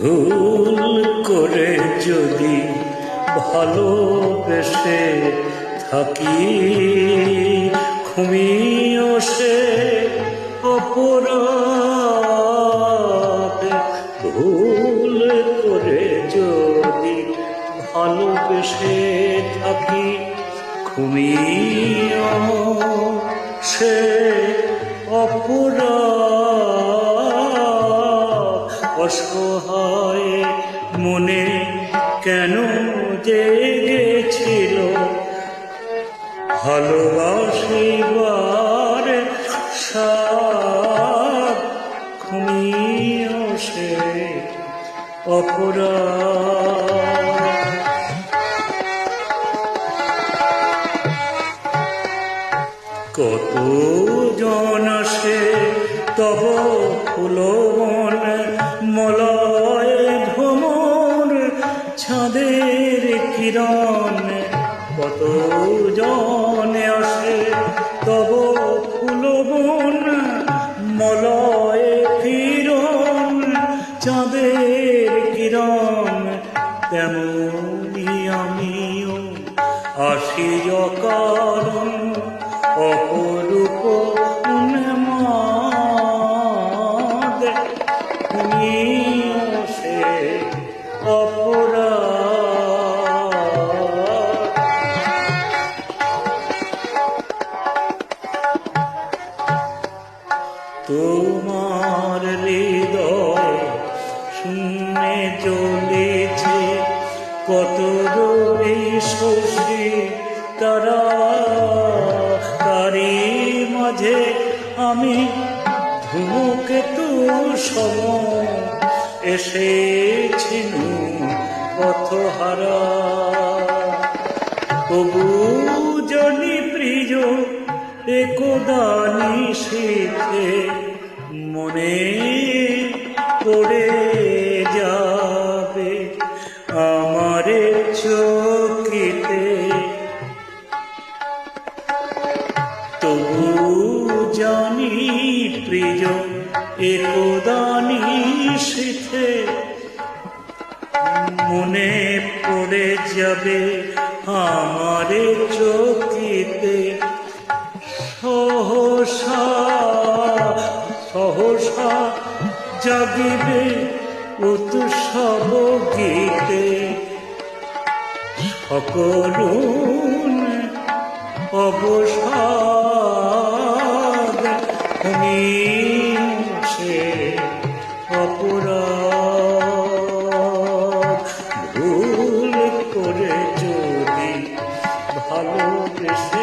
ভুল করে যদি ভালোবেসে থাকি, ঘুমিয়েও সে অপরাধ। ভুল করে যদি ভালোবেসে থাকি, ঘুমিয়েও সে অপরাধ। অসহায় মনে কেন জেগেছিল ভালোবাসিবার সাধ, ঘুমিয়েও সে অপরাধ। কত জন আসে তব ফুলবন, মলয় ভ্রমণ ছাদের কিরণ। কত জন আসে তব ফুলবন, মলয় কিরণ চাঁদের কিরণ। তেমনি আমিও আসি অকারণ, অপরূপ উন্মাদ। ঘুমিয়েও সে অপরাধ। তোমার হৃদয় শূন্যে জ্বলেছে কত রবি শশী তারা। তারই মাঝে আমি ধূমকেতু সম এসেছি পথহারা। তবু জনি প্রিয় একদা নিশীথে মনে পড়ে যাবে আমার চোখেতে। তবু জানি প্রিয় একদা নিশীথে মনে পড়ে যাবে আমার চোখেতে। সহসা সহসা জাগিবে উৎসব গীতে, সকল অবসাদ। ঘুমিয়েও সে অপরাধ। ভুল করে যদি ভালোবেসে